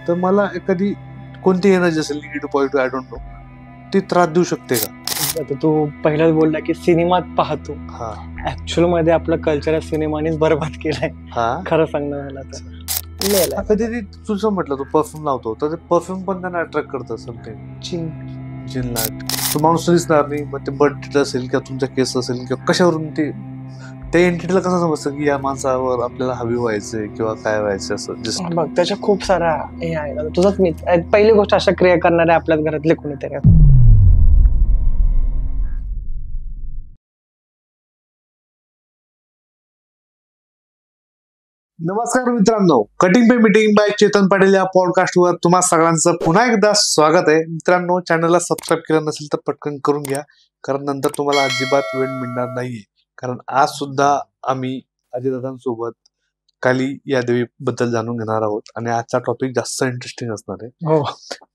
तर मला एखादी कोणती एनर्जी असेल negative positive I don't know ती त्रास देऊ शकते का? आता तू पहिलाच बोलला की सिनेमात पाहतो. हा ऍक्च्युअल मध्ये आपलं कल्चर सिनेमानेच बरबाद केलाय. हा खरं सांगणं झालं तर मेलाय. कधी तुझं म्हटलं तू परफ्यूम लावतो तर ते परफ्यूम पण त्यांना अट्रॅक्ट करतं समथिंग जिनला तो माणूस दिसणार नाही. मग ते बर्थ असेल किंवा तुमचा केस असेल किंवा कशावरून ते त्या एंटिटीला कसं समजतं की या माणसावर आपल्याला हवी व्हायचंय किंवा काय व्हायचं असं जस्ट बघ त्याच्या खूप सारा हे आहे. आता तुझाच मी पहिली गोष्ट अशा क्रिया करणारे आपल्याच घरातले कोणीतरी आहेत. नमस्कार मित्रांनो, cutting pay meeting by Chetan Patil या पॉडकास्टवर तुम्हा सगळ्यांचं पुन्हा एकदा स्वागत आहे. मित्रांनो, चॅनलला सबस्क्राईब केलं नसेल तर पटकन करून घ्या, कारण नंतर तुम्हाला अजिबात वेळ मिळणार नाहीये. कारण आज सुद्धा आम्ही अजितदादांसोबत काली या देवी बद्दल जाणून घेणार आहोत आणि आजचा टॉपिक जास्त इंटरेस्टिंग असणार आहे. हो,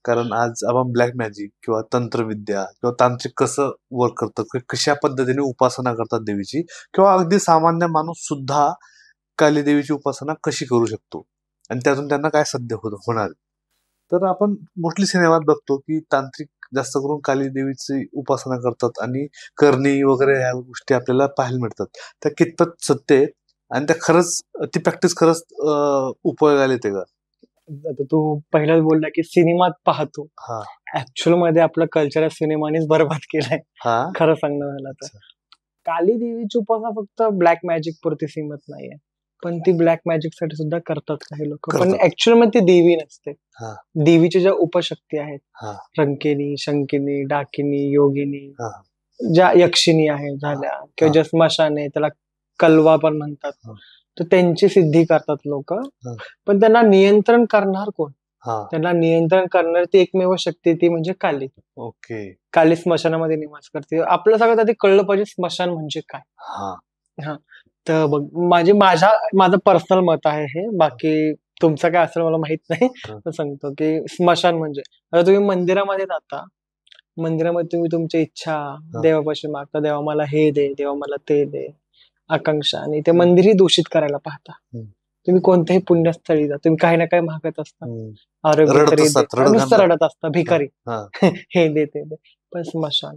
कारण आज आपण ब्लॅक मॅजिक किंवा तंत्रविद्या किंवा तांत्रिक कसं वर्क करतं, कशा पद्धतीने उपासना करतात देवीची, किंवा अगदी सामान्य माणूस सुद्धा काली देवीची उपासना कशी करू शकतो आणि त्यातून त्यांना काय साध्य होणार. तर आपण मोस्टली सिनेमात बघतो की तांत्रिक जास्त करून काली देवीची उपासना करतात आणि करणी वगैरे ह्या गोष्टी आपल्याला पाहायला मिळतात. त्या कितपत सत्य आहेत आणि त्या खरंच ती प्रॅक्टिस खरंच उपयोगाला येते का? आता तू पहिलाच बोलला की सिनेमात पाहतो. हा ऍक्च्युअल मध्ये आपलं कल्चर सिनेमानेच बरबाद केलाय. हा खरं सांगणं झालं तर काली देवीची उपासना फक्त ब्लॅक मॅजिक पुरती सीमित नाहीये, पण ती ब्लॅक मॅजिक साठी सुद्धा करतात काही लोक. पण करतात. ऍक्च्युअल मध्ये ती देवी नसते. हा देवीच्या ज्या उपशक्ती आहेत, हा रंकिनी, शंकिनी, डाकिनी, योगिनी, हा ज्या यक्षिणी आहेत झाल्या, किंवा ज्या स्मशान आहे त्याला कलवा पण म्हणतात, हा. तर त्यांची सिद्धी करतात लोक. हा. पण त्यांना नियंत्रण करणार कोण? हा त्यांना नियंत्रण करणार ती एकमेव शक्ती, ती म्हणजे काली. ओके. काली स्मशानामध्ये निवास करते. आपलं सगळं आधी कळलं पाहिजे स्मशान म्हणजे काय. हा तर बघ, माझं पर्सनल मत आहे हे, बाकी तुमचं काय असेल मला माहित नाही. तर सांगतो की स्मशान म्हणजे, आता तुम्ही मंदिरामध्ये जाता, मंदिरामध्ये तुम्ही तुमची इच्छा देवापाशी मागता, देवा मला हे दे, देवा मला ते दे, आकांक्षा, आणि ते मंदिरही दूषित करायला पाहता. तुम्ही कोणत्याही पुण्यस्थळी जा, तुम्ही काही ना काही मागत असता, आरोग्य तरी नुसतं रडत असता, भिकारी हे दे ते दे. पण स्मशान,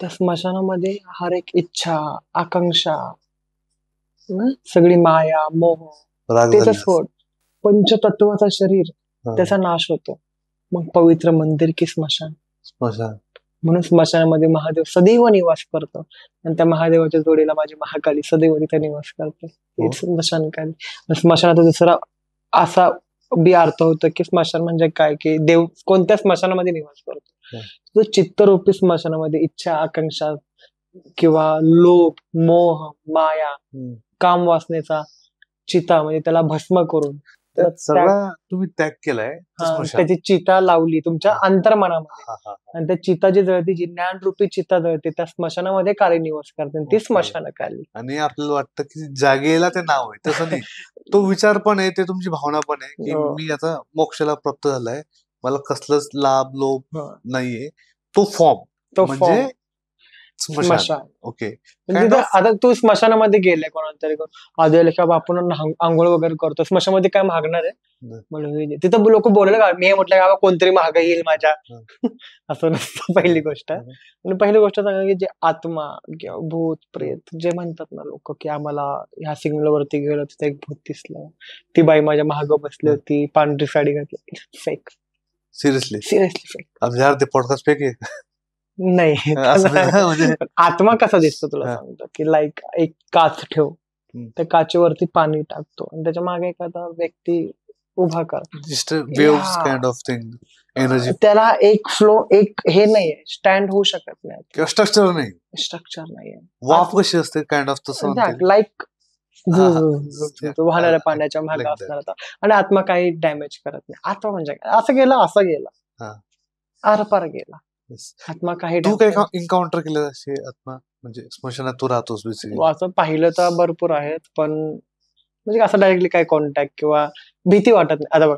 त्या स्मशानामध्ये हर एक इच्छा, आकांक्षा, सगळी माया, मोह, त्याचा सोड, पंचतत्वाचा शरीर, त्याचा नाश होतो. मग पवित्र मंदिर की स्मशान? म्हणून स्मशानामध्ये महादेव सदैव निवास करतो, आणि त्या महादेवाच्या जोडीला माझी महाकाली सदैव तिथे निवास करते. स्मशानकाली. स्मशानाचा दुसरा असा बी अर्थ होतो की स्मशान म्हणजे काय, की देव कोणत्या स्मशानामध्ये निवास करतो. चित्तरूपी स्मशानामध्ये इच्छा, आकांक्षा किंवा लोभ, मोह, माया, काम वासनेचा चिता, म्हणजे त्याला भस्म करून सगळा तुम्ही त्याग केलाय, त्याची चिता लावली तुमच्या अंतर्मनामध्ये, आणि त्या चिता जी जळती, जी ज्ञानरूपी चिता जळते, त्या स्मशानामध्ये काली निवास करते, ती स्मशान काली. आणि आपल्याला वाटतं की जागेला ते नाव आहे, तसं नाही. तो विचार पण आहे, ते तुमची भावना पण आहे की मी आता मोक्षाला प्राप्त झालाय, मला कसलाच लाभ लोभ नाहीये. तो फॉर्म म्हणजे स्मशान. ओके. आता तू स्मशानामध्ये गेलाय कोणाला तरी आधी किंवा आपण आंघोळ वगैरे करतो, स्मशानामध्ये काय मागणार आहे म्हणून तिथं लोक बोलायला, मी म्हटलं का कोणतरी महाग येईल माझ्या, असं नसतं. पहिली गोष्ट. आणि पहिली गोष्ट सांगा की जे आत्मा किंवा भूत प्रेत जे म्हणतात ना लोक, की आम्हाला ह्या सिग्नल वरती गेलो तिथे एक भूत दिसलं, ती बाई माझ्या महाग बसली होती, पांढरी साडी घातली, फेक. Seriously fake. ते पॉडकास्ट फेक आहे. नाही, आत्मा कसा दिसतो तुला सांगतो, की लाईक एक काच ठेव, त्या काचेवरती पाणी टाकतो आणि त्याच्या मागे एखादा व्यक्ती उभा करतो, त्याला एक फ्लो, एक हे नाहीये, स्टँड होऊ शकत नाही किंवा स्ट्रक्चर नाहीये. वाफ कशी असते काइंड ऑफ तसं, लाईक वाहणाऱ्या पाण्याच्या मागे असणार, आणि आत्मा काही डॅमेज करत नाही. आत्मा म्हणजे असं गेला आरपार गेला. आत्मा काही तू काही एन्काउंटर केलं असे आत्मा, म्हणजे स्मशानात तू राहतोस? असं पाहिलं तर भरपूर आहेत, पण म्हणजे असं डायरेक्टली काही कॉन्टॅक्ट किंवा भीती वाटत नाही. आता बघ,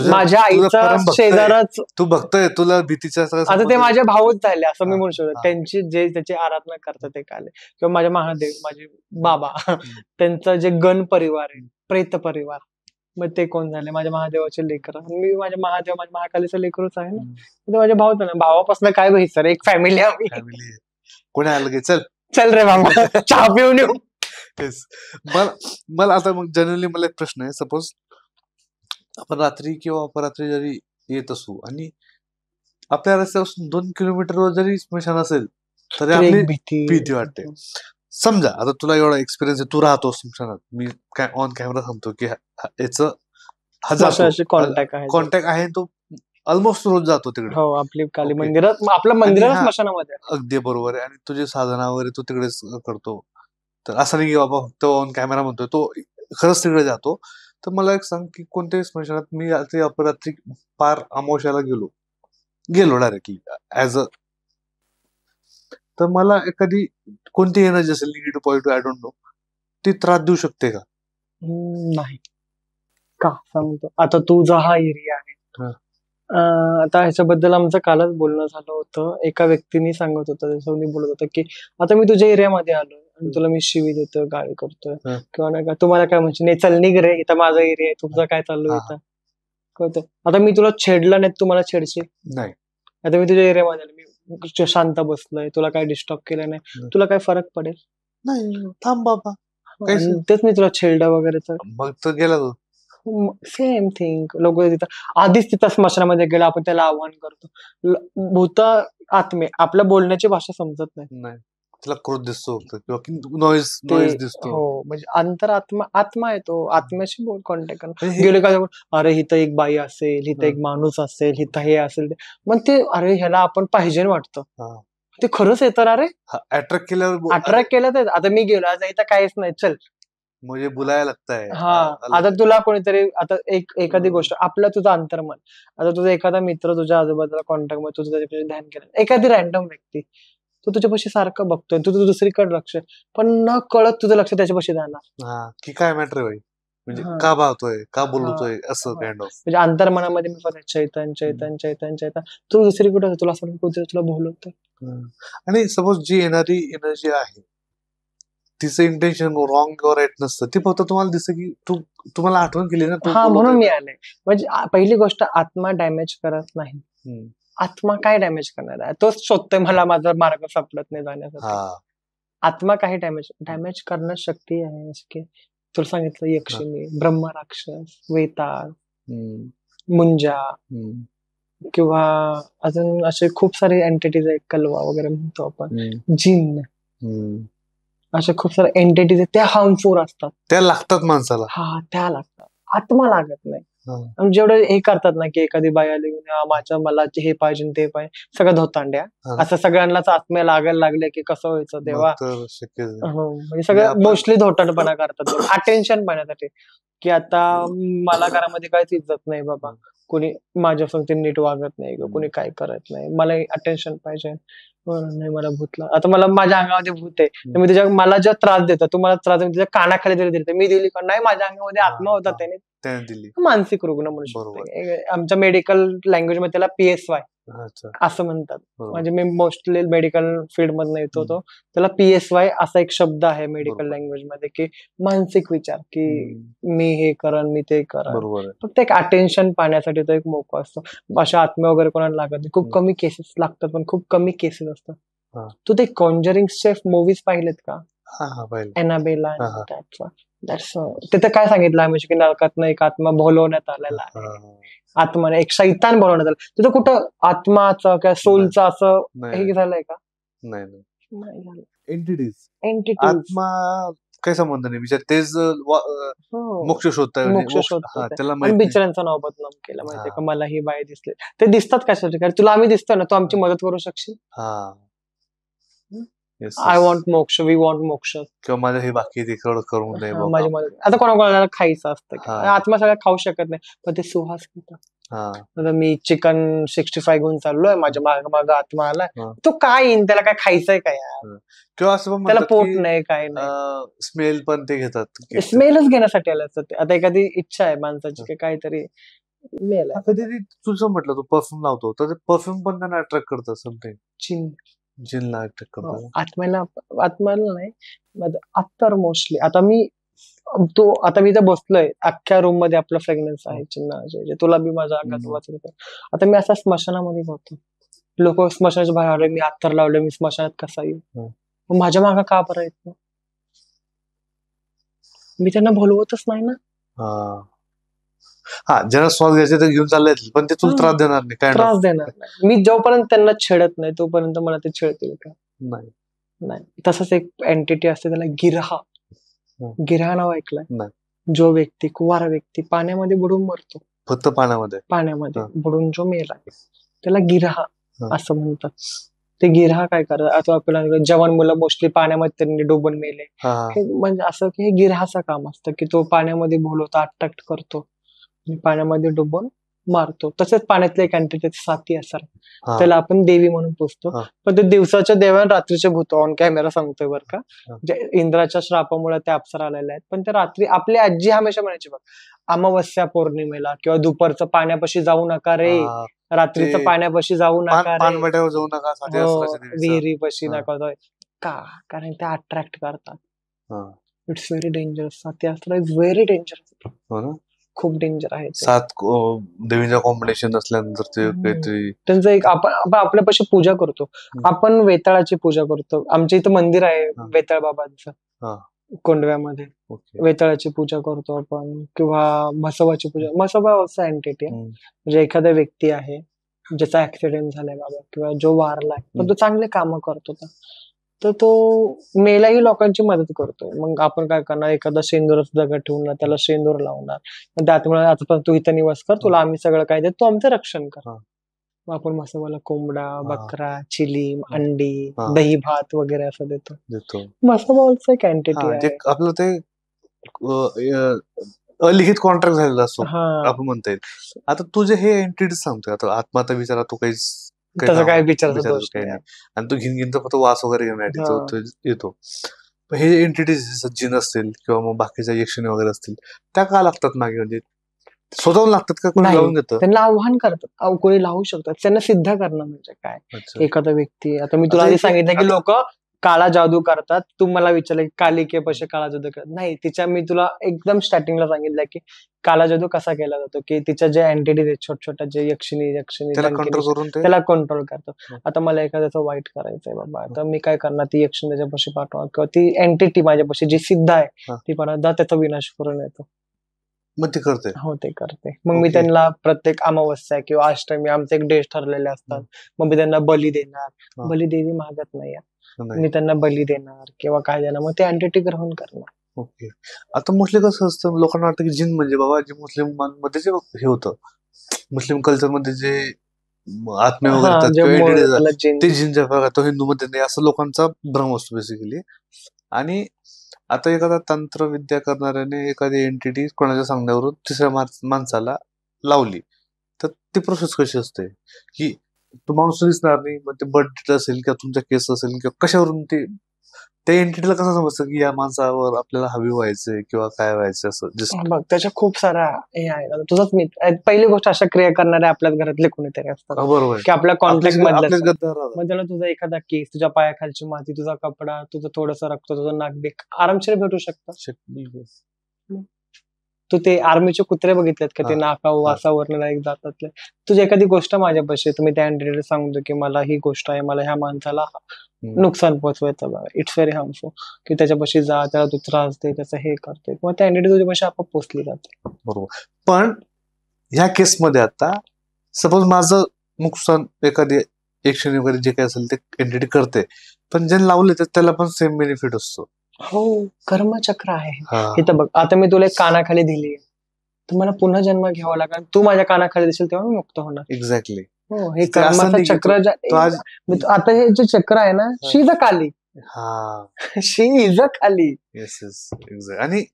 माझ्या आईचा शेजारच तू बघतोय, तुला भीतीच्या आता ते माझे भाऊच झाले असं मी म्हणू शकतो. त्यांची जे त्याची आराधना करतात ते काले, किंवा माझे महादेव, माझे बाबा, त्यांचं जे गण परिवार आहे, प्रेत परिवार, मग ते कोण झाले? माझ्या महादेवाचे लेकर. मी माझ्या महाकालीचं लेकरूच आहे ना. ते माझ्या भाऊ ना, भावापासून काय भाई सर, एक फॅमिली आम्ही. फॅमिली कोणी आलं की चल चल रे मामा चहा पिऊन येऊ. तेच. मला आता मग जनरली मला एक प्रश्न आहे, सपोज आपण रात्री किंवा अपरात्री जरी येत असू आणि आपल्या रस्त्यापासून 2 किलोमीटरवर जरी स्मशान असेल तरी तर आपली एक भीती वाटते. समजा आता तुला एवढा एक्सपिरियन्स आहे, तू राहतो स्मशानात, मी काय ऑन कॅमेरा सांगतो की याचं स्मशानाशी कॉन्टॅक्ट आहे. कॉन्टॅक्ट आहे, तो ऑलमोस्ट रोज जातो तिकडे. हो, आपली काली ओके. मंदिरात, आपलं मंदिरात हा, स्मशानामध्ये. अगदी बरोबर आहे. आणि तुझी साधना वगैरे तू तिकडेच करतो, तर असं नाही की बाबा फक्त ऑन कॅमेरा म्हणतोय, तो खरंच तिकडे जातो. तर मला एक सांग की कोणत्याही स्मशानात मी रात्री अपरात्री पार अमावस्याला गेलो डायरेक्टली ऍज अ, तर मला एखादी कोणती एनर्जी असेल, negative positive I don't know, ती त्रास देऊ शकते का? नाही. का सांगतो, आता तुझा हा एरिया आहे. हा. आता ह्याच्याबद्दल आमचं कालच बोलणं झालं होतं. एका व्यक्तीने सांगत होतं, त्याच्यावर बोलत होतं की आता मी तुझ्या एरियामध्ये आलोय आणि तुला मी शिवी देतोय, गाळी करतोय हा. किंवा नाही का, तुम्हाला काय म्हणशील, नाही चल निघ रे, इथं माझा एरिया आहे, तुझं काय चालू आहे हा. इथं, कळतं. आता मी तुला छेडलं नाही, तुम्हाला छेडशील नाही. आता मी तुझ्या एरियामध्ये आलो, मी शांत बसलोय, तुला काय डिस्टर्ब केलं नाही, तुला काय फरक पडेल? नाही, थांब बाबा. काहीच आणि तेच मी तुला छेडलं वगैरे तर मग तर गेला तो. Same thing. लोक तिथं आधीच तिथं स्मशानामध्ये गेलं, आपण त्याला आव्हान करतो. भूत आत्मे आपल्या बोलण्याची भाषा समजत नाही. नाही, त्याला क्रोध दिसतो फक्त किंवा नॉईज दिसतो. हो, म्हणजे अंतरात्मा, आत्मा आहे तो, आत्म्याशी बोल कॉन्टॅक्ट करणं. हे- गेले का, अरे हिथं एक बाई असेल, हिथं एक माणूस असेल, हिथं हे असेल, मग ते अरे ह्याला आपण पाहिजे वाटतं. हा. ते खरंच येतं अरे, अट्रॅक्ट केल्यावर अट्रॅक्ट केलं तर. आता मी गेलो, आज इथं काहीच नाही, चल. मुझे बुलाया लगता है. हा, आता तुला कोणीतरी, आता एखादी गोष्ट आपलं, तुझं अंतर्मन, आता तुझा एखादा मित्र तुझ्या आजूबाजूला कॉन्टॅक्ट मध्ये, तुझं त्याच्यापाशी ध्यान केलं, एखादी रॅन्डम व्यक्ती, तो तुझ्यापाशी सारखं बघतोय, तू दुसरीकडे लक्ष, पण न कळत तुझं लक्ष त्याच्यापाशी जाणार. हा, की काय मॅटर आहे भाई, म्हणजे हा. का भावतोय, का हा. बोलतोय, असं हा. Kind of. म्हणजे अंतर्मनामध्ये मी पण चैतन चैतन चैतन चैतन, तू दुसरीकडे तुला असं तुला बोलवतोय. आणि सपोज जी येणारी एनर्जी आहे, तिचं इंटेन्शन रॉंग किंवा राईट नसतं, ती फक्त तुम्हाला दिसतं की तुम्हाला आठवण केली ना, हा, म्हणून मी आले. म्हणजे पहिली गोष्ट, आत्मा डॅमेज करत नाही. आत्मा काय डॅमेज करणार आहे, तोच शोधतोय मला, माझा मार्ग सापडत नाही जाण्यासाठी. आत्मा काही डॅमेज करण्यास शक्ती आहे. की तुला सांगितलं, यक्षिणी, ब्रह्म राक्षस, वेताळ, मुंजा, किंवा अजून असे खूप सारे एंटिटीज आहेत, कलवा वगैरे म्हणतो आपण, जिन, अशा खूप सारे एंटिटीज आहेत, त्या हार्मफुल असतात, त्या लागतात माणसाला. हा, त्या लागतात, आत्मा लागत नाही. जेवढे हे करतात ना, की एखादी बाई आली, मला हे पाहिजे ते पाहिजे, सगळं धोतांड्या, असं सगळ्यांनाच आत्म्या लागायला लागले की कसं व्हायचं तेव्हा. म्हणजे सगळं मोस्टली धोटांडपणा करतात, अटेन्शन पाहण्यासाठी, की आता मला घरामध्ये काहीच इज्जत नाही बाबा, कोणी माझ्या संगती नीट वागत नाही, कोणी काय करत नाही, मला अटेन्शन पाहिजे. नाही, मला भूतला, आता मला माझ्या अंगामध्ये भूत आहे, तर मी तुझ्या, मला ज्या त्रास देतो, तुम्हाला त्रास देतो, तुझ्या कानाखाली तरी दिली, मी दिली का नाही, माझ्या अंगामध्ये आत्मा होता, त्याने दिली. मानसिक रुग्ण म्हणू शकतो. आमच्या मेडिकल लँग्वेज मध्ये त्याला PSY असं म्हणतात. म्हणजे मी मोस्टली मेडिकल फील्ड मधून येतो, तो त्याला PSY असा एक शब्द आहे मेडिकल लँग्वेज मध्ये, की मानसिक विचार, की मी हे करन, मी ते करन, फक्त एक अटेन्शन पाहण्यासाठी तो एक मोका असतो. अशा आत्म्या वगैरे कोणाला लागत नाही, खूप कमी केसेस लागतात, पण खूप कमी केसेस असतात. तू ते कॉन्जरिंगचे मूवीज पाहिलेत का? एनाबेला, तिथे काय सांगितलं आम्ही, की नरकातनं एक आत्मा बोलवण्यात आलेला आहे, आत्माने एक शैतान बोलवण्यात आला. तिथं कुठं आत्माचं किंवा सोलचं असं हे झालंय का? नाही झालं. एंटिटीज, आत्मा काही संबंध नाही, विचार तेच मोक्ष शोधताय, मोक्ष शोधतो, आणि बिचाऱ्यांचं नाव बदनाम केलं, माहितीये का, मला ही बाई दिसली. ते दिसतात कशासाठी, कारण तुला आम्ही दिसतोय ना, तू आमची मदत करू शकशील. आय वॉन्ट मोक्ष, वी वॉन्ट मोक्ष, किंवा माझं हे बाकी करून दे, माझी मदत. आता कोणाकोणाला खायचं असतं, आत्मा सगळ्या खाऊ शकत नाही, पण ते सुहास घेतात. मी चिकन 65 घेऊन चाललोय, माझ्या माग आत्मा आलाय, तो काय येईन, त्याला काय खायचंय का यार, किंवा असं त्याला पोट नाही, काय नाही, स्मेल पण ते घेतात, स्मेलच घेण्यासाठी आले असतात. आता एखादी इच्छा आहे माणसाची, की काहीतरी मेल आहे, कधी तुझं म्हटलं, तू परफ्यूम लावतो, तर परफ्यूम पण त्यांना अट्रॅक्ट करतं, समथिंग जिनला अट्रॅक्ट करतो, आत्म्याला नाही, अत्तर मोस्टली. आता मी तू आता मी इथे बसलोय, अख्ख्या रूम मध्ये आपलं फ्रेग्रन्स आहे चिन्ह, जे तुला बी माझ्या अंगात हम्म. वाचत होतं. आता मी असा स्मशानामध्ये जातो, लोक स्मशानाच्या बाहेर आले, मी अत्तर लावले, मी स्मशानात कसा येऊ? हम्म. मग माझ्या मागं का बरं येत नाही? मी त्यांना बोलवतच नाही ना. हा ज्यांना श्वास घ्यायचे ते घेऊन चालले असतील, पण ते तुला हा. त्रास देणार नाही काय त्रास देणार नाही. मी जोपर्यंत त्यांना छेडत नाही तोपर्यंत मला ते छेडतील का? नाही. नाही. तसंच एक एंटिटी असते, त्याला गिरहा. गिरहा नाव ऐकलंय? नाही. जो व्यक्ती, कुवारा व्यक्ती पाण्यामध्ये बुडून मरतो, फक्त पाण्यामध्ये पाण्यामध्ये हा. बुडून जो मेला त्याला गिरहा हा. असं म्हणतात. ते गिरहा काय करतात, आता आपल्याला जवान मुलं मोस्टली पाण्यामध्ये त्यांनी डुबून मेले, हा. हे म्हणजे असं की हे गिरहाचं काम असतं की तो पाण्यामध्ये बोलवतो, अट्रॅक्ट करतो आणि पाण्यामध्ये डुबून मारतो. तसेच पाण्यातले एक एंटिटी साथी असतात, हा. त्याला आपण देवी म्हणून पुजतो. हा. पण ते दिवसाच्या देव आणि रात्रीचे भूत, ऑन कॅमेरा सांगतोय बरं का, हा. जे इंद्राच्या श्रापामुळे त्या अप्सरा आलेल्या आहेत. पण ते रात्री आपली आजी हमेशा म्हणायची बघ, अमावस्या पौर्णिमेला किंवा दुपारचं पाण्यापाशी जाऊ नका रे, हा. रात्रीचं ते पाण्यापाशी जाऊ नका रे, पानवट्यावर जाऊ नका, साठी हो, असराच्या देवीचं. विहिरीपाशी हा. नका जाऊ. का? कारण ते अट्रॅक्ट करतात. हा. It's very dangerous. साथी असरा इज व्हेरी डेंजरस. हो ना. खूप डेंजर आहे ते. 7 देवींच्या कॉम्बिनेशन असल्यानंतर ते काहीतरी त्यांचं एक आपण आपल्यापाशी पूजा करतो. आपण वेताळाची पूजा करतो. आमच्या इथं मंदिर आहे हा. वेताळ बाबांचं हा. कोंडव्यामध्ये. ओके. वेताळाची पूजा करतो आपण, किंवा म्हसोबाची पूजा. म्हसोबा असा एंटिटी आहे, हम्म. म्हणजे एखादा व्यक्ती आहे ज्याचा ऍक्सिडेंट झालाय बाबा, किंवा जो वारलाय पण तो चांगले कामं करत होता, तर तो मेलाही लोकांची मदत करतोय. मग आपण काय करणार, एखादा शेंदूराचा दगड ठेवून त्याला शेंदूर लावणार, मग त्यामुळे आता पण तू इथं निवास कर, तुला आम्ही सगळं काय देतो, तू आमचं रक्षण कर. हा. मग आपण म्हसोबाला कोंबडा, हा. बकरा, चिलीम, अंडी, हा. दही भात वगैरे असं देतो. देतो. म्हसोबाचं एक एंटिटी हा, जे आहे. आपलं ते अलिखित कॉन्ट्रॅक्ट झालेला असतो हा, आपण म्हणता येईल. आता तू जे हे एंटिटी सांगतोय, आता आत्माता विचारा तू काही तसं काय विचारायचं विचारायचा दोष काही नाही. नाही, आणि तो घेऊन फक्त वास वगैरे घेण्यासाठी हा. तो येतो. पण हे एंटिटीज जिन असतील किंवा मग बाकीच्या यक्षिणी वगैरे असतील, त्या का लागतात मागे? म्हणजे स्वतःहून लागतात का कोणी नाही, लावून देतं? त्यांना आव्हान करतात. कोणी लावू शकतात. त्यांना सिद्ध करणं म्हणजे काय, अच्छा. एखादा व्यक्ती, आता मी तुला आता आधी एक- सांगितलं की आता- लोक काळा जादू करतात. तू मला विचारलं की कालिके पैसे काळा जादू करतात. नाही, तिच्या मी तुला एकदम स्टार्टिंगला सांगितलं की काळा जादू कसा केला जातो, की तिच्या जे एंटिटीज आहेत, छोट छोट्या जे यक्षिणी त्याला लंकिणी, कंट्रोल करून ते त्याला कंट्रोल करतो. आता मला एखाद्याचं वाईट करायचंय बाबा, आता मी काय करणार, ती यक्षिणी त्याच्यापाशी पाठवणार, किंवा ती एंटिटी माझ्यापाशी जी सिद्ध आहे हा. ती पण त्याचा विनाश करून येतो. मग ते करते. हो, ते करते. मग मी ओके. त्यांना प्रत्येक अमावस्या किंवा अष्टमी आमचे एक डेज ठरलेले असतात, मग मी त्यांना बली देणार. हा. बली देवी मागत नाही, नाही. मी त्यांना बली देणार किंवा काय देणार, मग ते एंटिटी ग्रहण करणार. ओके. आता मोस्टली कसं असतं, लोकांना वाटतं की जिन म्हणजे बाबा जे मुस्लिमांमध्ये जे हे होतं, मुस्लिम कल्चरमध्ये जे आत्मे वगैरे हा, येतात जे किंवा entities त्याला येतात, जिन- ते जिनच्या प्रकार, तो हिंदूमध्ये नाही, असं लोकांचा भ्रम असतो बेसिकली. आणि आता एखादा तंत्रविद्या करणाऱ्याने एखादी एंटिटी कोणाच्या सांगण्यावरून तिसऱ्या माणसाला लावली, तर ती प्रोसेस कशी असते, की तो माणूस दिसणार नाही, मग ते बर्थ असेल किंवा तुमच्या केस असेल किंवा कशावरून त्या एंटिटीला कसं समजतं की या माणसावर आपल्याला हवी व्हायचंय किंवा काय व्हायचं, असं जस्ट बघ, त्याच्या खूप साऱ्या हे आहेत. आता तुझाच मी पहिली गोष्ट, अशा क्रिया करणारे आपल्याच घरातले कोणीतरी असतात बरोबर की आपल्या कॉन्टॅक्ट आपलेच मधले. गद्दार राहतात. मग त्याला तुझा एखादा केस, तुझ्या पायाखालची माती, तुझा कपडा, तुझं थोडंसं रक्त, तुझं नाकबीक आरामशीर भेटू शकतं. तू ते आर्मीचे कुत्रे बघितलेत का, ते हा. नाका वासावरनं एक जातातले. तुझी एखादी गोष्ट माझ्यापाशी, तुम्ही त्या एंटिटीला सांगतो की मला ही गोष्ट आहे, मला ह्या माणसाला नुकसान पोहोचवायचं बघा, इट्स व्हेरी हार्मफुल, की त्याच्यापाशी जा, त्याला तू त्रास दे, त्याचं हे करते, किंवा त्या एंटिटी तुझ्यापाशी आपोआप पोहोचली जाते. बरोबर. पण ह्या केसमध्ये आता सपोज माझं नुकसान एखादी एक्शन वगैरे जे काही असेल ते एंटिटी करते, पण ज्यांनी लावले तर त्याला पण सेम बेनिफिट असतो. हो, कर्मचक्र आहे. हा. इथं बघ, आता मी तुला एक कानाखाली दिली, तर मला पुन्हा जन्म घ्यावा लागेल, तू माझ्या कानाखाली दिसेल तेव्हा मी मुक्त होणार. एक्झॅक्टली. हो, हे ते असं कर्माचं नाही की चक्र. तो आज आता हे जे चक्र आहे ना, शी इज अ काली, हा she is a Kali. Yes yes exact.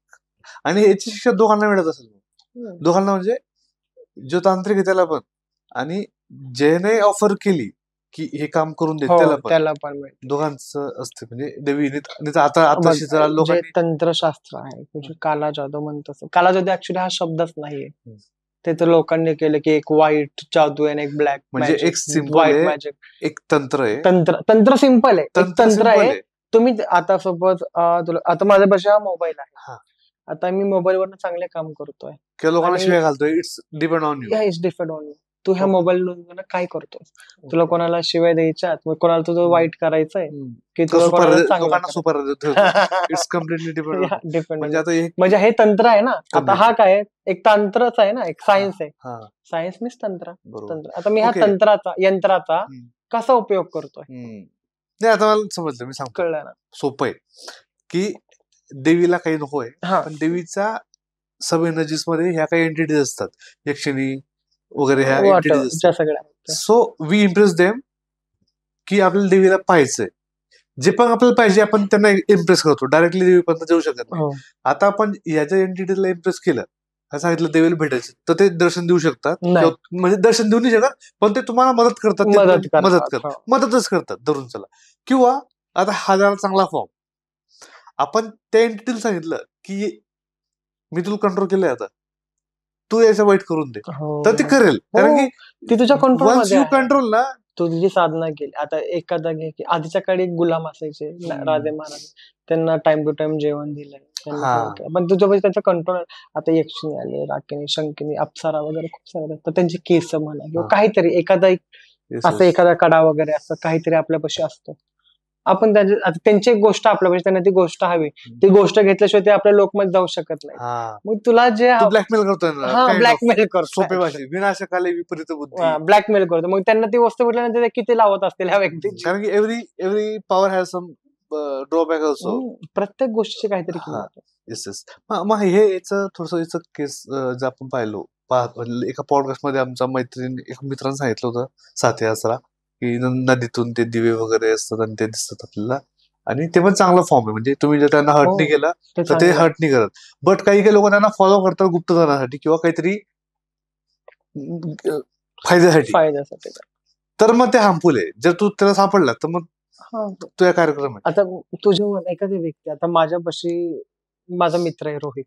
आणि याची शिक्षा दोघांना मिळत असेल, दोघांना म्हणजे जो तांत्रिक आहे त्याला पण, आणि ज्याने ऑफर केली की हे काम करून दे हो, त्याला पण पण मिळते. दोघांचं असते. म्हणजे देवी आता बघ, जरा जे लोकांनी तंत्रशास्त्र आहे, म्हणजे काला जादू म्हणतो, काला जादू ऍक्च्युली हा शब्दच नाहीये, ते तर लोकांनी केलं की एक व्हाईट जादू आणि एक ब्लॅक म्हणजे मॅजिक, एक सिंपल व्हाईट आहे, मॅजिक. एक तंत्र आहे. तंत्र सिंपल आहे, एक तंत्र simple आहे. तुम्ही आता सपोज आता माझ्यापाशी हा मोबाईल आहे, हा. आता मी मोबाईलवरनं चांगले काम करतोय. किंवा लोकांना आणि शिव्या घालतोय, it's depend on you. It's depend on you. तू ह्या ओके. मोबाईलवरनं काय करतोय? तुला कोणाला शिव्या द्यायच्यात, मग कोणाला तुझं वाईट करायचंय, की तुला सुपर कोणाला चांगलं लोकांना करायचं? सुपर ठेवतो. It's completely depend on. Depend म्हणजे आता हे म्हणजे हे तंत्र आहे ना. आता कमी हा काय आहे? एक तंत्रच आहे ना, एक सायन्स आहे. हा सायन्स मीन्स तंत्र. बरोबर. तंत्र. आता मी ह्या ओके. यंत्राचा हम्म. कसा उपयोग करतोय नाही आता मला समजलं, मी सांगतो. कळलं ना? सोपं आहे की देवीला काही नकोय, हा पण देवीचा सब एनर्जीज मध्ये ह्या काही एंटिटीज असतात, यक्षिणी वगैरे ह्या एंटिटीज ज्या असतात. सगळ्या सो वी इम्प्रेस देम की आपल्याला देवीला पाहायचंय. जे पण आपल्याला पाहिजे आपण त्यांना इम्प्रेस करतो. डायरेक्टली देवीपर्यंत जाऊ शकत नाही. हो. आता आपण याच्या एंटिटीला इम्प्रेस केलं, सांगितलं देवीला भेटायचं, तर ते दर्शन देऊ शकतात. नाही. म्हणजे दर्शन देऊ नाही शकत, पण ते तुम्हाला मदत करतात. मदत करतात. हो. मदतच करतात धरून चला. किंवा आता हा जरा चांगला फॉर्म, आपण त्या एंटिटीला सांगितलं की मी तुला कंट्रोल केलंय, आता तू याचं वाईट करून दे, हो. तर ती करेल. कारण की ती तुझ्या कंट्रोल वन्स यू कंट्रोल ना, तू तुझी साधना केली. आता एखादा घे की आधीच्या काळी गुलाम असायचे राजे महाराज, त्यांना टाइम टू टाइम जेवण दिलंय, पण तुझ्यापाशी त्यांचा कंट्रोल. आता यक्षिणी आले, राकिणी, शंकिनी, अप्सरा वगैरे खूप सारे, तर त्यांची केस म्हणा किंवा काहीतरी असं एखादा कडा वगैरे असं काहीतरी आपल्यापाशी असतं. आपण त्यांची एक गोष्ट आपल्यापाशी, त्यांना ती गोष्ट हवी, ती गोष्ट घेतल्याशिवाय ते आपल्या लोकमध्ये जाऊ शकत नाही. मग तुला जे ब्लॅकमेल करतोय ना, ब्लॅकमेल करतो, सोपे भाषेत विनाशकाले विपरीत बुद्धी, ब्लॅकमेल करतो. मग त्यांना ती वस्तू भेटल्यानंतर ते किती लावत असतील ह्या व्यक्तीची. कारण की every power has some drawback also. प्रत्येक गोष्टीची काहीतरी किंमत आहे. येस. मग हे याचं थोडस केस जर आपण पाहिलो, एका पॉडकास्ट मध्ये आमच्या एक मित्रांनी सांगितलं होतं, साथी आसरा, की नदीतून ते दिवे वगैरे असतात आणि ते दिसतात आपल्याला, आणि ते पण चांगला फॉर्म आहे. म्हणजे तुम्ही जर त्यांना हर्ट नाही केला तर ते हर्ट नाही करत. बट काही काही लोक त्यांना फॉलो करतात गुप्तधनासाठी किंवा काहीतरी फायद्यासाठी, तर मग ते हार्मफुल आहे. जर तू त्याला सापडला तर मग तुझ्या कार्यक्रम आहे. आता तुझ्या एखादी व्यक्ती, आता माझ्यापाशी माझा मित्र आहे रोहित,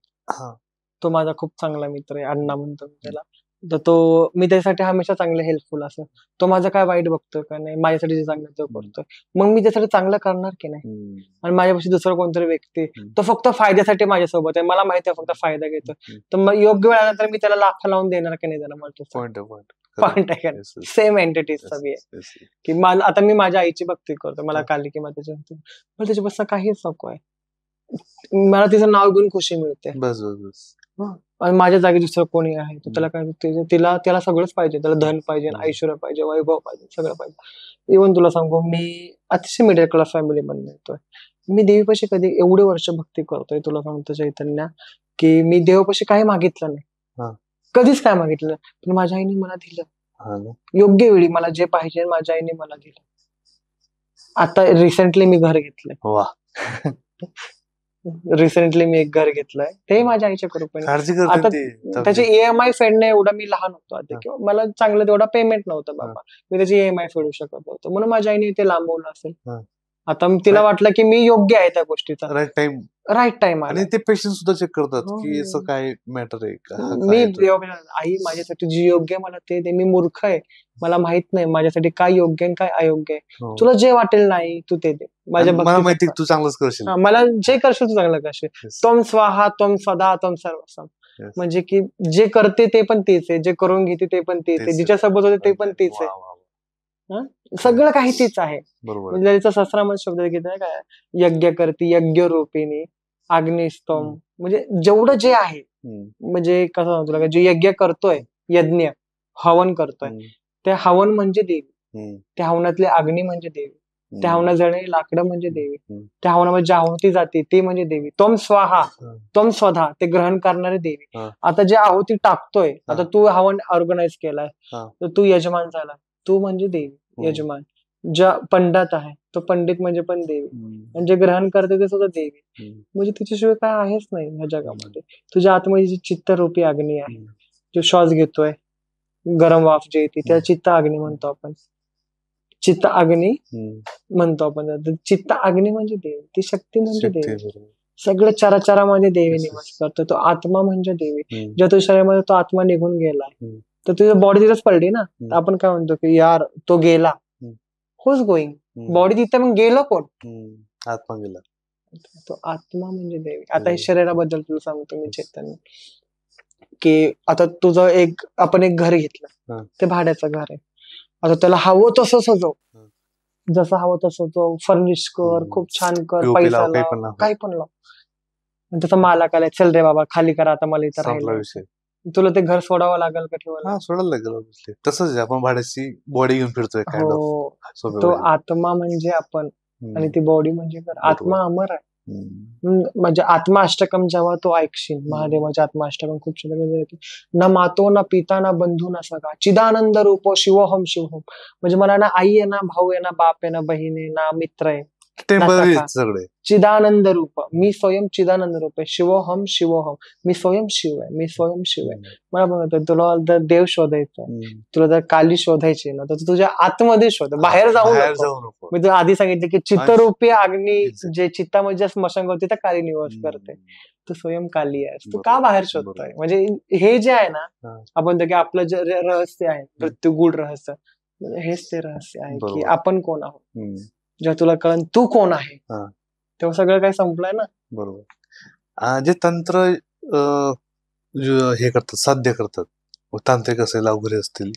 तो माझा खूप चांगला मित्र आहे, अण्णा म्हणतो त्याला. तर तो, मी त्यासाठी हमेशा चांगले हेल्पफुल असं. तो माझं काय वाईट बघतोय का नाही, माझ्यासाठी जे चांगलं तो करतोय, मग मी त्यासाठी चांगलं करणार की नाही. आणि माझ्यापाशी दुसरा कोणतरी व्यक्ती, तो फक्त फायद्यासाठी माझ्यासोबत आहे, मला माहिती आहे फक्त फायदा घेतोय, तर मग योग्य वेळ आल्यानंतर मी त्याला लाथा लावून देणार की नाही देणार, मला पॉइंट आहे. सेम एंटिटीजचा बी आहे की मला, आता मी माझ्या आईची भक्ती करतो, मला कालिकी मातेची भक्ती, पण त्याच्यापासून काहीच नको आहे. मला तिचं नाव घेऊन खुशी मिळते, आणि माझ्या जागी दुसरं कोणी आहे तर त्याला काय, त्याला सगळंच पाहिजे, त्याला धन पाहिजे, ऐश्वर्य पाहिजे, वैभव पाहिजे, सगळं पाहिजे. इव्हन तुला सांगू, मी अतिशय मिडल क्लास फॅमिली मधून येतोय. मी देवीपाशी कधी एवढे वर्ष भक्ती करतोय, तुला सांगतो चैतन्या, की मी देवापाशी काही मागितलं नाही, कधीच काय मागितलं नाही, पण माझ्या आईने मला दिलं. योग्य वेळी मला जे पाहिजे माझ्या आईने मला दिलं. आता रिसेंटली मी घर घेतलंय. रिसेंटली मी एक घर घेतलंय, ते माझ्या आईच्या कृपेने. आता त्याची EMI फेडणे एवढा मी लहान होतो आधी, किंवा मला चांगलं तेवढा पेमेंट नव्हतं बाबा, मी त्याची EMI फेडू शकत होतो, म्हणून माझ्या आईने ते लांबवलं असेल. आता तिला वाटलं की मी योग्य आहे त्या गोष्टीचा, राईट टाइम आणि ते पेशंट सुद्धा चेक करतात की याचं काय मॅटर आहे का. मी आई माझ्यासाठी जी योग्य मला ते दे, मी मूर्ख आहे, मला माहित नाही माझ्यासाठी काय योग्य आणि काय अयोग्य आहे, तुला जे वाटेल नाही तू ते दे, माझ्या मला माहिती तू चांगलंच करशील, मला जे करशील तू चांगलं करशील. त्वम स्वाहा त्वम स्वधा त्वम सर्वस्वम, म्हणजे की जे करते ते पण तेच आहे, जे करून घेते ते पण तेच आहे, जिच्यासोबत होते ते पण तेच आहे, सगळं काही तीच आहे. म्हणजे सहस्रामध्ये शब्द घेतलाय काय, यज्ञ करती यज्ञ रूपिणी अग्निस्तोम, म्हणजे जेवढं जे आहे, म्हणजे कसं सांगतो तुला, जे यज्ञ करतोय, यज्ञ हवन करतोय, ते हवन म्हणजे देवी, त्या हवनातले अग्नी म्हणजे देवी, त्या हवनात जळणे लाकडं म्हणजे देवी, त्या हवनामध्ये जी आहुती जाते ती म्हणजे देवी. त्वम स्वाहा त्वम स्वधा, ते ग्रहण करणारे देवी. आता जे आहुती टाकतोय, आता तू हवन ऑर्गनाइज केलाय, तर तू यजमान झाला, तू म्हणजे देवी, यजमान. ज्या पंडित आहे तो पंडित म्हणजे पण देवी, आणि जे ग्रहण करते ते सुद्धा देवी. म्हणजे तिच्याशिवाय काय आहेच नाही ह्या जगामध्ये. तुझ्या आतमध्ये जी चित्तरूपी अग्नी आहे, जो श्वास घेतोय, गरम वाफ जे येते त्या चित्त अग्नी म्हणतो आपण, चित्त अग्नी म्हणतो आपण. चित्त अग्नी म्हणजे देवी, ती शक्ती म्हणजे देवी. सगळ्या चराचरामध्ये देवी निवास करतो. तो आत्मा म्हणजे देवी. ज्या तुझ्या शरीरामध्ये तो आत्मा निघून गेलाय, तर तुझी बॉडी तिथेच पडली ना. आपण काय म्हणतो की यार तो गेला, हुज गोईंग, बॉडी तिथे, मग गेलो कोण, आत्मा गेला. तो आत्मा म्हणजे देवी. आता हे हो. शरीराबद्दल तुला सांगतो मी चैतन्य, की आता तुझं आपण एक घर घेतलं, हा. ते भाड्याचं घर आहे. आता त्याला हवं तसं सजव, हं. जसं हवं तसं तो फर्निश कर, खूप छान कर, POP पैसा लाव, काही लाव, पण लाव. काही पण लाव. आणि त्याचा मालक आलाय, चल रे बाबा खाली करा, आता मला इथं संपला राहिलं. विषय. तुला ते घर सोडावं लागेल का ठेवायला? हा, सोडायला लागेल ऑब्व्हियसली. तसंच आहे, आपण भाड्याची बॉडी घेऊन फिरतोय काइंड ऑफ हो, सोप्या तो भाषेत. आत्मा म्हणजे आपण आणि ती बॉडी म्हणजे घर. बरोबर. आत्मा अमर आहे. हम्म. म्हणजे आत्माष्टकम जेव्हा तो ऐकशील, महादेवाचे आत्माष्टकम खूप न मातो ना पिता ना बंधू ना सखा चिदानंद रूप शिवोहम शिवोहम. म्हणजे मला ना आई आहे, ना भाऊ आहे, ना बाप आहे, ना बहीण आहे, ना मित्र आहे, टेम्पररी सखा. सगळे. चिदानंद रूप, मी स्वयं चिदानंद रूप आहे. शिवोहम शिवोहम, मी स्वयं शिव आहे, मी स्वयं शिव आहे. मला म्हणतो तुला जर देव शोधायचा, तुला जर काली शोधायची ना, तर तू तुझ्या आतमध्ये शोध, बाहेर जाऊ नको. मी तुला आधी सांगितलं की चित्तरूपी अग्नी, जे चित्तामध्ये स्मशान करते त्या काली निवास करते. तू स्वयं काली आहेस, तू का बाहेर शोधतोय? म्हणजे हे जे आहे ना, आपण की आपलं जे रहस्य आहे, मृत्यू गूढ रहस्य, हेच ते रहस्य आहे की आपण कोण आहोत. जेव्हा तुला कळण तू कोण आहे, तेव्हा सगळं काही संपलंय ना. बरोबर. जे तंत्र हे करतात, साध्य करतात, तांत्रिक असेल, अवघडे असतील,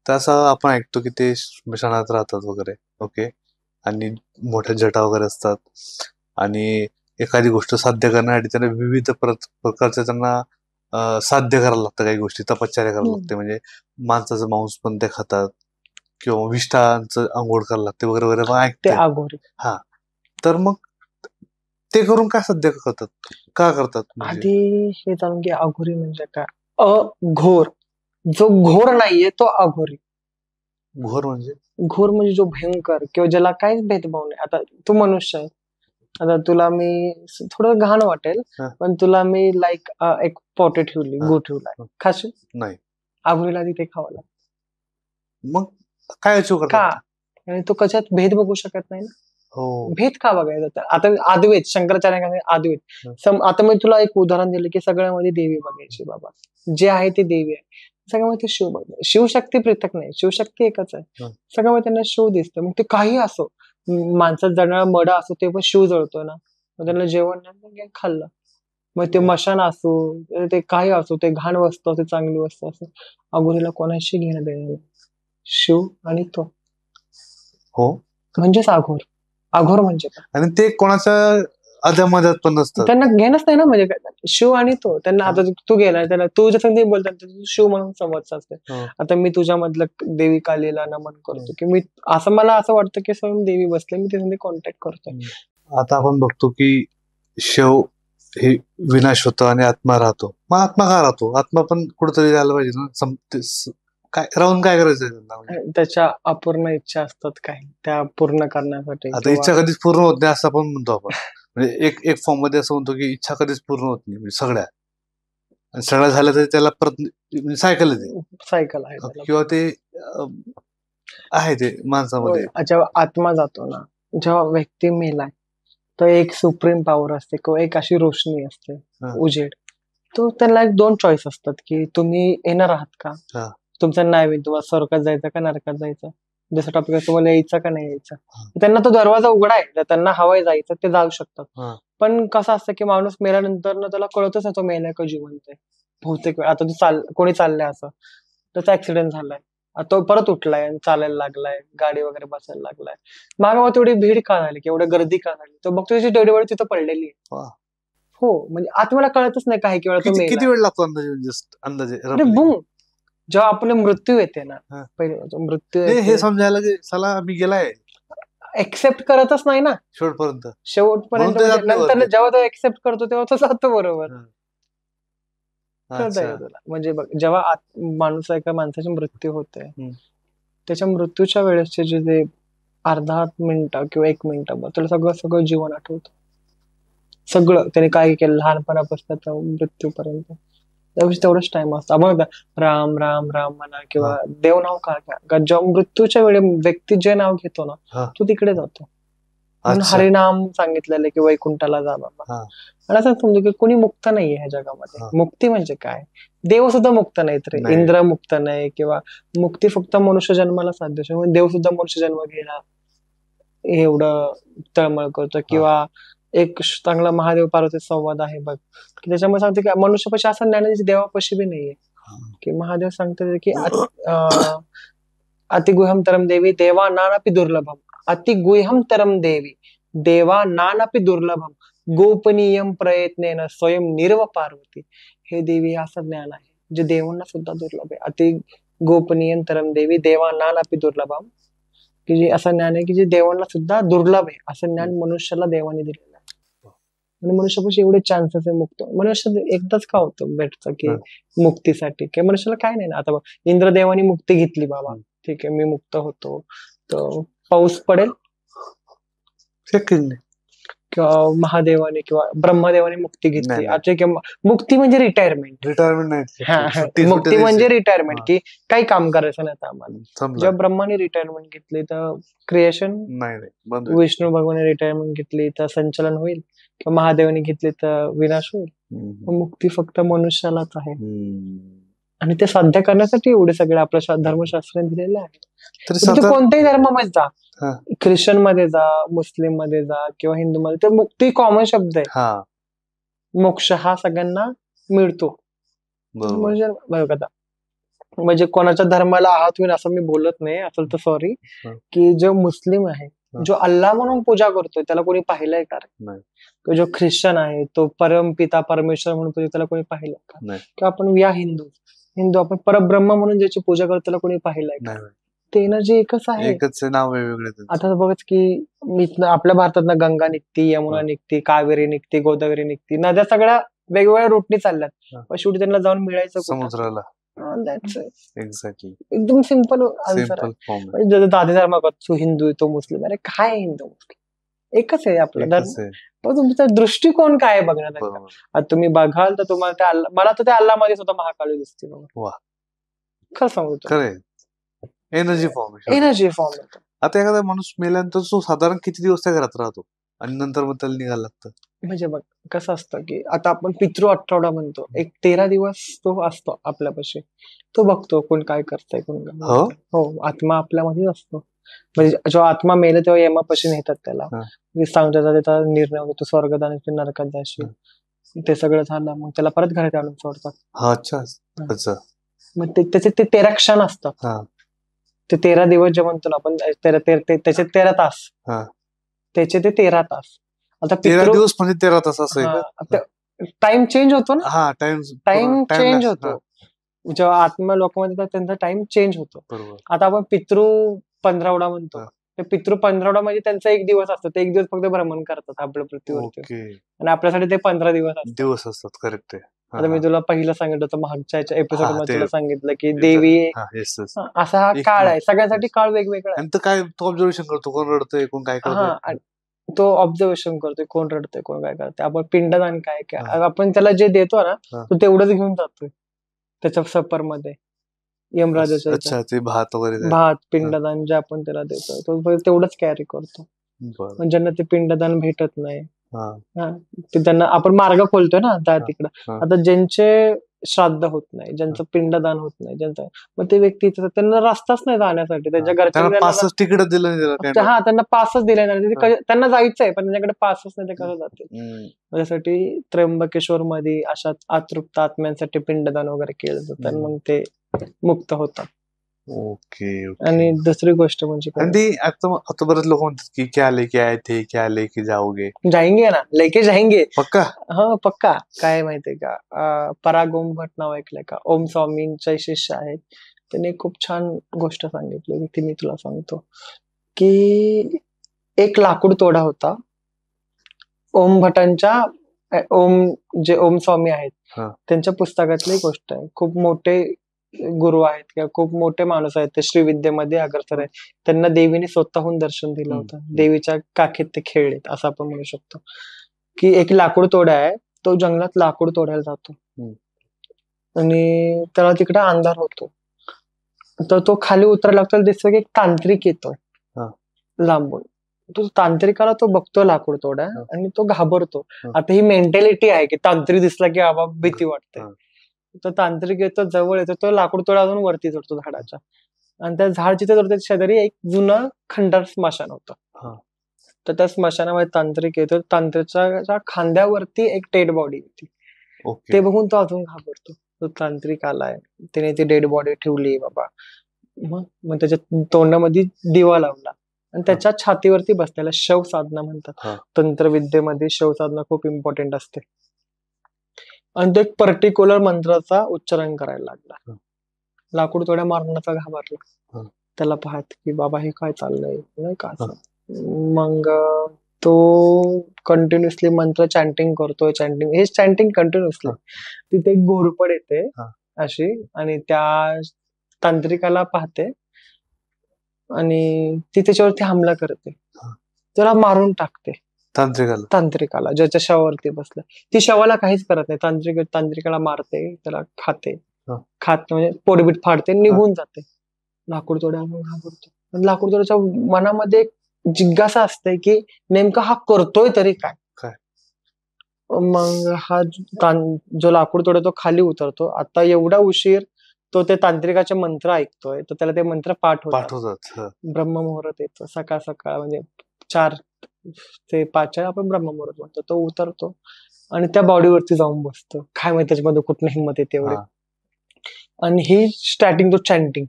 तसं आपण ऐकतो की ते स्मशानात राहतात वगैरे. ओके. आणि मोठ्या जटा वगैरे असतात, आणि एखादी गोष्ट साध्य करण्यासाठी त्यांना विविध प्रकारचे त्यांना साध्य करायला लागतं, काही गोष्टी तपश्चर्या करायला लागते. म्हणजे माणसाचं मांस पण ते खातात, किंवा विष्ठांचं आंघोळ करायला लागते वगैरे वगैरे. मग ऐकते हा, तर मग ते करून काय साध्य करतात, का करतात? आधी हे जाणून की अघोरी म्हणजे काय. अघोर, जो घोर नाहीये तो अघोरी. घोर म्हणजे जो भयंकर, किंवा ज्याला काहीच भेदभाव नाही. आता तू मनुष्य आहे, आता तुला मी थोडं घाण वाटेल, पण तुला मी लाईक एक पोटे ठेवली, गो ठेवलाय, खाशील? नाही. अघोरीला तिथे खावं लागतं. मग काय अचीव करतात? आणि तो कशात भेद बघू शकत नाही ना. हो. भेद का बघायचा? आता अद्वैत, शंकराचार्य अद्वैत. आता मी तुला एक उदाहरण दिलं की सगळ्यामध्ये देवी बघायची बाबा, जे आहे ते देवी आहे, सगळ्यामध्ये शिव बघायचं. शिवशक्ती पृथक नाही, शिवशक्ती एकच आहे. सगळ्यामध्ये त्यांना शिव दिसतं. मग ते काही असो, माणसात जळणारा मडा असो, ते पण शिव जळतोय ना. मग त्यांना जेवण नाही खाल्लं, मग ते मशान असो, ते काही असो, ते घाण वस्तू असो, चांगली वस्तू असो, अघोरीला कोणाशी घेणं देणं. शिव आणि तो, हो, म्हणजेच अघोर. अघोर म्हणजे काय? आणि ते कोणाच्या अध्यामध्यात पण नसतात, त्यांना घेणंच नाही ना. म्हणजे काय, शिव आणि तो. त्यांना आता तू गेलाय, त्याला तू ज्या संधी बोलतात शिव म्हणून समजत असते. आता मी तुझ्यामधलं देवी कालीला नमन करतो, की मी असं, मला असं वाटतं की स्वयं देवी बसले, मी त्यामध्ये कॉन्टॅक्ट करतोय. आता आपण बघतो की शिव हे विनाश होतं आणि आत्मा राहतो. मग आत्मा का राहतो? आत्मा पण कुठेतरी झाला पाहिजे ना. काय राहून काय करायचं? त्याच्या अपूर्ण इच्छा असतात काही, त्या पूर्ण करण्यासाठी. आता इच्छा कधीच पूर्ण होत नाही असं आपण म्हणतो. आपण म्हणजे एक फॉर्म मध्ये असं म्हणतो की इच्छा कधीच पूर्ण होत नाही, म्हणजे सगळ्या झाल्या तरी त्याला परत सायकल आहे, किंवा ते आहे ते माणसामध्ये. जेव्हा आत्मा जातो ना, जेव्हा व्यक्ती मेलाय, तर एक सुप्रीम पॉवर असते, किंवा एक अशी रोशनी असते, उजेड. तो त्यांना एक 2 चॉईस असतात की तुम्ही येणार आहात का, तुमचं नाव आहे, तुम्हाला स्वर्गात जायचं का नरकात जायचं, जसं टॉपिक तुम्हाला यायचं का नाही यायचं. त्यांना तो दरवाजा उघडा आहे, जर त्यांना हवाय जायचं ते जाऊ शकतात. पण कसं असतं की माणूस मेल्यानंतर ना त्याला कळतच नाही तो मेलाय का जिवंत आहे. बहुतेक वेळ आता कोणी चाललंय असं, त्याचा ऍक्सिडेंट झालाय, तो परत उठलाय, चालायला लागलाय, गाडी वगैरे बसायला लागलाय, मागे मग तेवढी भीड का झाली, एवढी गर्दी का झाली, तो बघतो त्याची डेड बॉडी तिथं पडलेली आहे. हो, म्हणजे आत्म्याला कळतच नाही काही किती वेळ लागतो अंदाजे बुम, जेव्हा आपले मृत्यू येते ना, पहिले मृत्यू हे समजायला की चला मी गेलाय, एक्सेप्ट करतच नाही ना शेवटपर्यंत. नंतर जेव्हा तो एक्सेप्ट करतो तेव्हा तो जातो, बरोबर. कळतंय तुला? म्हणजे बघ, जेव्हा माणूस एका माणसाची मृत्यू होते, त्याच्या मृत्यूच्या वेळेसचे जे अर्धा मिनिट किंवा 1 मिनिट, तुला सगळं जीवन आठवतं. सगळं त्याने काय केलं लहानपणापासून मृत्यूपर्यंत, तेवढंच टाइम असतो. आपण राम राम राम म्हणा, किंवा देव नाव का घ्या, जेव्हा मृत्यूच्या वेळी व्यक्ती जे नाव घेतो ना, तो तिकडे जातो. म्हणून हरिनाम सांगितलेलं की वैकुंठाला जा बाबा. आणि असं समजू की कोणी मुक्त नाहीये ह्या जगामध्ये. मुक्ती म्हणजे काय? देव सुद्धा मुक्त नाहीत रे, इंद्र मुक्त नाही, किंवा मुक्ती फक्त मनुष्य जन्माला साध्य. देव सुद्धा मनुष्य जन्म घ्यायला एवढं तळमळ करतो, किंवा एक चांगला महादेव पार्वती संवाद आहे बघ, की त्याच्यामुळे सांगते की मनुष्यपाशी असं ज्ञान आहे जे देवापाशी बी नाहीये. की महादेव सांगतात की अतिगुह्यम तरम देवी देवा नानापि दुर्लभम, अतिगुह्यम तरम देवी देवा नानापि दुर्लभम, गोपनीयम प्रयत्नेन स्वयं निर्व पार्वती. हे देवी असं ज्ञान आहे जे देवांना सुद्धा दुर्लभ आहे. अति गोपनीयम तरम देवी देवा नानापि दुर्लभम, की जे असं ज्ञान आहे की जे देवांना सुद्धा दुर्लभ आहे. असं ज्ञान मनुष्याला देवाने दिलेलं आहे. आणि मनुष्यापाशी एवढे चान्सेस आहे मुक्त. मनुष्य एकदाच का होतं भेटतं की मुक्तीसाठी, की मनुष्याला काय नाही ना. आता बघ, इंद्रदेवानी मुक्ती घेतली बाबा, ठीक आहे, मी मुक्त होतो, तर पाऊस पडेल शक्य नाही. किंवा महादेवाने किंवा ब्रह्मदेवाने मुक्ती घेतली. नाही, नाही. आता किंवा मुक्ती म्हणजे रिटायरमेंट. रिटायरमेंट नाही. मुक्ती म्हणजे रिटायरमेंट, की काही काम करायचं नाही आता आम्हाला. समजा जेव्हा ब्रह्माने रिटायरमेंट घेतली तर क्रिएशन, नाही बंद होईल. विष्णू भगवाने रिटायरमेंट घेतली तर संचलन होईल, किंवा महादेवाने घेतली तर विनाश होईल. मुक्ती फक्त मनुष्यालाच आहे. आणि ते साध्य करण्यासाठी एवढे सगळे आपल्या धर्मशास्त्राने दिलेले आहे. तर कोणत्याही धर्मामध्ये जा, हा. ख्रिश्चन मध्ये जा, मुस्लिम मध्ये जा किंवा हिंदू मध्ये, तर मुक्ती कॉमन शब्द आहे. मोक्ष हा सगळ्यांना मिळतो. म्हणजे बघा आता, म्हणजे कोणाच्या धर्माला आहात होईल असं मी बोलत नाही, असेल तर सॉरी, की जो मुस्लिम आहे, जो अल्लाह म्हणून पूजा करतोय, त्याला कोणी पाहिलंय का? नाही. जो ख्रिश्चन आहे तो परमपिता परमेश्वर म्हणून पूजा, त्याला कोणी पाहिलंय का? किंवा आपण या हिंदू आपण परब्रह्म म्हणून ज्याची पूजा करतो त्याला कोणी पाहिलंय का? ते एनर्जी एकच आहे. एकच नाव वेगवेगळे. आता बघच की आपल्या भारतात गंगा निघती, यमुना निघती, कावेरी निघती, गोदावरी निघती, नद्या सगळ्या वेगवेगळ्या रूटनी चालल्यात, पण शेवटी त्यांना जाऊन मिळायचं समुद्राला. एक्झॅक्टली, एकदम सिंपल आन्सर आहे. दादी धर्म तू हिंदू आहे, तो मुस्लिम, अरे काय हिंदू मुस्लिम एकच आहे आपला धर्म. पण तुमचा दृष्टिकोन काय आहे बघण्याचा. आता तुम्ही बघाल तर तुम्हाला मला तर त्या अल्लामध्ये सुद्धा महाकाली दिसते. खरं सांगतो, एनर्जी फॉर्म. आता एखादा माणूस मेल्यानंतर तो साधारण किती दिवस त्या घरात राहतो आणि नंतर मग त्याला निघायला लागतं? म्हणजे बघ कसं असतं की आता आपण पितृ आठवडा म्हणतो, एक 13 दिवस तो असतो आपल्यापाशी, तो बघतो कोण काय करतंय, कोण काय. हो, आत्मा आपल्यामध्ये असतो. म्हणजे जेव्हा आत्मा मेले तेव्हा यमापाशी नेतात त्याला, सांगतात त्याचा निर्णय होतो, तू स्वर्गदान नरकात जाशील. ते सगळं झालं मग त्याला परत घरात आणून सोडतात. अच्छा. मग त्याचे ते 13 क्षण असतात. ते 13 दिवस जे म्हणतो ना आपण, त्याचे 13 तास, त्याचे ते 13 तास. आता 13 दिवस म्हणजे 13 तास असं टाइम चेंज होतो ना. टाइम चेंज होतो जेव्हा आत्मा लोकांमध्ये त्यांचा टाइम चेंज होतो. आता आपण पितृ पंधरवडा म्हणतो, ते पितृ पंधरवडा म्हणजे त्यांचा एक दिवस असतो, ते एक दिवस फक्त भ्रमण करतात आपल्या पृथ्वीवरती, आणि आपल्यासाठी ते 15 दिवस असतात. करेक्ट आहे. आता मी तुला पहिलं सांगितलं होतं, मागच्या एपिसोड मध्ये तुला सांगितलं की देवी असा हा काळ आहे, सगळ्यासाठी काळ वेगवेगळा आहे. काय तो ऑब्झर्वेशन करतो, कोण रडतंय, कोण काय करतोय, तो ऑब्झर्वेशन करतोय, कोण रडतंय, कोण काय करतंय. आपण पिंडदान काय आपण त्याला जे देतो ना, तो तेवढंच घेऊन जातोय त्याच्या सफर मध्ये. यमराजाच्या भात पिंडदान जे आपण त्याला देतो, तो तेवढंच कॅरी करतो. ज्यांना ते पिंडदान भेटत नाही, त्यांना आपण मार्ग खोलतोय ना तिकडं. आता ज्यांचे श्राद्ध होत नाही, ज्यांचं पिंडदान होत नाही, ज्यांचं, मग ते व्यक्ती त्यांना रस्ताच नाही जाण्यासाठी. त्यांच्या घरच्यांना तिकीट दिलं, त्यांना पासच दिले नाही, त्यांना जायचंय पण त्यांच्याकडे पासच नाही, ते कसं जाते. त्यासाठी त्र्यंबकेश्वर मध्ये अशा अतृप्त आत्म्यांसाठी पिंडदान वगैरे केलं जातं, आणि मग ते मुक्त होतात. ओके. आणि दुसरी गोष्ट म्हणजे आता बरेच लोक म्हणतात की क्या लेके आए थे, क्या लेके जाओगे. जाएंगे ना, लेके जाएंगे पक्का. हो पक्का. काय माहितीये का, पराग ओम भट नाव ऐकलंय का? ओम स्वामींचे शिष्य आहेत, त्यांनी खूप छान गोष्ट सांगितली, ती मी तुला सांगतो. की एक लाकूड तोडा होता. ओम भटांच्या जे ओम स्वामी आहेत त्यांच्या पुस्तकातली गोष्ट आहे. खूप मोठे गुरु आहेत किंवा खूप मोठे माणूस आहेत, ते श्रीविद्येमध्ये अग्रसर आहेत. त्यांना देवीने स्वतःहून दर्शन दिलं होतं. देवीच्या काखेत ते खेळलेत असं आपण म्हणू शकतो. की एक लाकूड तोडा आहे, तो जंगलात लाकूड तोडायला जातो आणि त्याला तिकडे अंधार होतो. तर तो खाली उतरायला लागतो, दिसतो की एक तांत्रिक येतोय लांबून. तो तांत्रिकाला तो बघतो लाकूड तोडा, आणि तो घाबरतो. आता ही मेंटॅलिटी आहे की तांत्रिक दिसला की बाबा भीती वाटते. तो तांत्रिक येतो, जवळ येतो, तो लाकूड तोडा अजून वरती चढतो झाडाच्या, आणि त्या झाड जिथे तोडतो शेजारी एक जुनं खंडार स्मशान होतं. तर त्या स्मशानामध्ये तांत्रिक येतो. तांत्रिकच्या खांद्यावरती एक डेड बॉडी होती. ओके. ते बघून तो अजून घाबरतो. तो तांत्रिक आलाय, त्याने ती डेड बॉडी ठेवली बाबा. मग त्याच्या तोंडामध्ये दिवा लावला आणि त्याच्या छातीवरती बसलेला शव साधना म्हणतात. हा. तंत्रविद्येमध्ये शव साधना खूप इम्पॉर्टंट असते. आणि तो एक पर्टिक्युलर मंत्राचा उच्चारण करायला लागला. लाकूड तोड्या मारण्याचा घाबरला. त्याला पाहत की बाबा हे काय चाललंय नाही का असं. मग तो कंटिन्युअसली मंत्र चॅन्टिंग करतोय. हे चॅन्टिंग कंटिन्युअसली. तिथे एक घोरपड येते अशी आणि त्या तांत्रिकाला पाहते आणि ती त्याच्यावरती हमला करते. त्याला मारून टाकते. तांत्रिकाला ज्याच्या शवावरती बसलं. ती शवाला काहीच करत नाही. तांत्रिकाला मारते, त्याला खाते. म्हणजे पोटबीट फाडते, निघून जाते. लाकूड तोड्या घाबरतो. लाकूड तोड्याच्या मनामध्ये जिज्ञासा असते की नेमका हा करतोय तरी काय. मग हा जो लाकूड तोड्या तो खाली उतरतो. आता एवढा उशीर तो ते तांत्रिकाचे मंत्र ऐकतोय, तर त्याला ते मंत्र पाठ होतात. ब्रह्ममुहूर्त येतो. सकाळ सकाळ म्हणजे 4 ते 5 आपण ब्रह्ममुहूर्त म्हणतो. तो उतरतो आणि त्या बॉडीवरती जाऊन बसतो. काय माहिती त्याच्यामध्ये कुठली हिंमत येते एवढी. आणि ही स्टार्टिंग तो चॅन्टिंग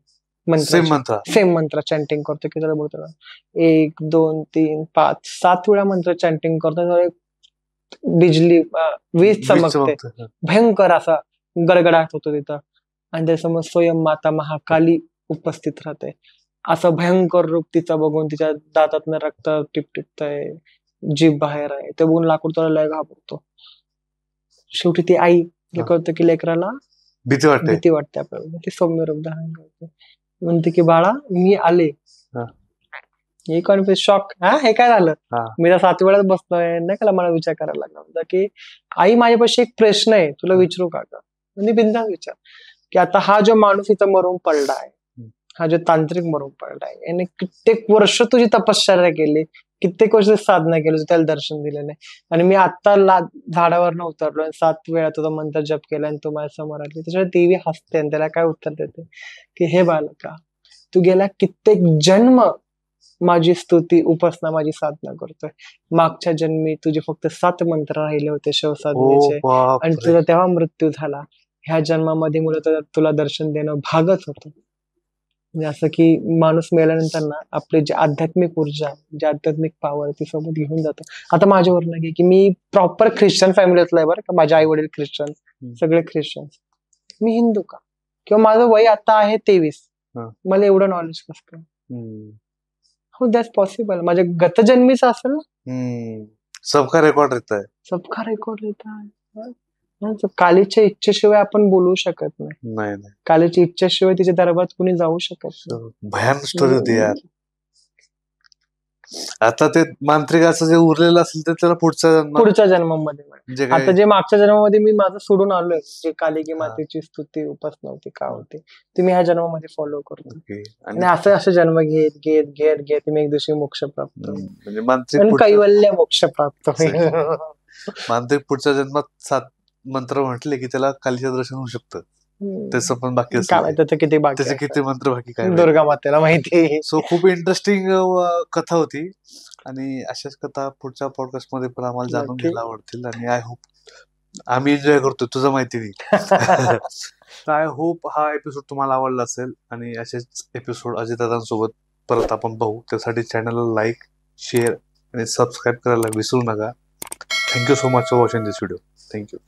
सेम मंत्र चॅन्टिंग करतो की त्याला बोलतो 1 2 3 5 7 वेळा मंत्र चॅन्टिंग करतो. बिजली वीज चमकते. भयंकर असा गडगडाट होतो तिथं. आणि त्यासमोर स्वयं माता महाकाली उपस्थित राहते. असं भयंकर रूप तिचं बघून तिच्या दातातनं रक्त टिपटिपतंय, जीभ बाहेर आहे. ते बघून लाकूड तोडा लय घाबरतो. शेवटी ती आई कळतं की लेकराला भीती वाटते आपल्याला. ती सौम्य रूप धारण करते. म्हणते की बाळा मी आले. हे कॉन्फ्युज शॉक. हे काय झालं. मी तर 7 वेळाच बसलोय नाही का. मला विचार करायला लागला की आई माझ्यापाशी एक प्रश्न आहे तुला विचारू का. म्हणजे बिनधास्त विचार की आता हा जो माणूस इथं मरून पडलाय, हा जो तांत्रिक मरून पडलाय, याने कित्येक वर्ष तुझी तपश्चर्या केली, कित्येक वर्ष साधना केली, त्याला दर्शन दिलं नाही. आणि मी आता झाडावर उतरलो आणि 7 वेळा तुझा मंत्र जप केला आणि तू माझ्या समोर आली. त्याच्यावर देवी हसते आणि त्याला काय उत्तर देते की हे बालका, तू गेला कित्येक जन्म माझी स्तुती उपासना माझी साधना करतोय. मागच्या जन्मी तुझे फक्त 7 मंत्र राहिले होते शव साधनेचे आणि तुझा तेव्हा मृत्यू झाला. ह्या जन्मामध्ये मुलं तुला दर्शन देणं भागच होतं. म्हणजे असं की माणूस मेल्यानंतर ना आपली जी आध्यात्मिक ऊर्जा, जी आध्यात्मिक पॉवर ती सोबत घेऊन जातो. आता माझ्यावर नाही की मी प्रॉपर ख्रिश्चन फॅमिलीतला आहे बरं का. माझे आई वडील ख्रिश्चन, सगळे ख्रिश्चन. मी हिंदू का किंवा माझं वय आता आहे 23. मला एवढं नॉलेज कसं काय. हो दॅट्स पॉसिबल. माझ्या गतजन्मीचं असेल ना. सबका रेकॉर्ड रहता है. कालीच्या इच्छेशिवाय आपण बोलू शकत नाही. कालीच्या इच्छेशिवाय तिच्या दरबारात कुणी जाऊ शकत नाही. भयानक स्टोरी होती यार. आता ते मांत्रिकाचं जे उरलेलं असेल तर त्याला पुढच्या जन्मामध्ये आता जे मागच्या जन्मामध्ये मी माझं सोडून आलोय, जे कालिकी मातेची स्तुती उपासना होती का होती, ते मी ह्या जन्मामध्ये फॉलो करतो. आणि असं जन्म घेत घेत घेत घेत मी एक दिवशी मोक्ष प्राप्त म्हणजे कैवल्य मोक्ष प्राप्त होईल. मांत्रिक पुढच्या जन्मात 7 मंत्र म्हटले की त्याला कालीचं दर्शन होऊ शकतं. त्याचं पण बाकी त्याचे किती मंत्र बाकी काय दुर्गा मातेला माहिती. सो खूप इंटरेस्टिंग कथा होती आणि अशाच कथा पुढच्या पॉडकास्ट मध्ये पण आम्हाला जाणून घ्यायला आवडतील आणि आय होप आम्ही एन्जॉय करतोय तुझं माहिती नाही. आय होप हा एपिसोड तुम्हाला आवडला असेल आणि असेच एपिसोड अजितदादांसोबत परत आपण पाहू. त्यासाठी चॅनलला लाईक, शेअर आणि सबस्क्राईब करायला विसरू नका. Thank you so much for watching this video. Thank you.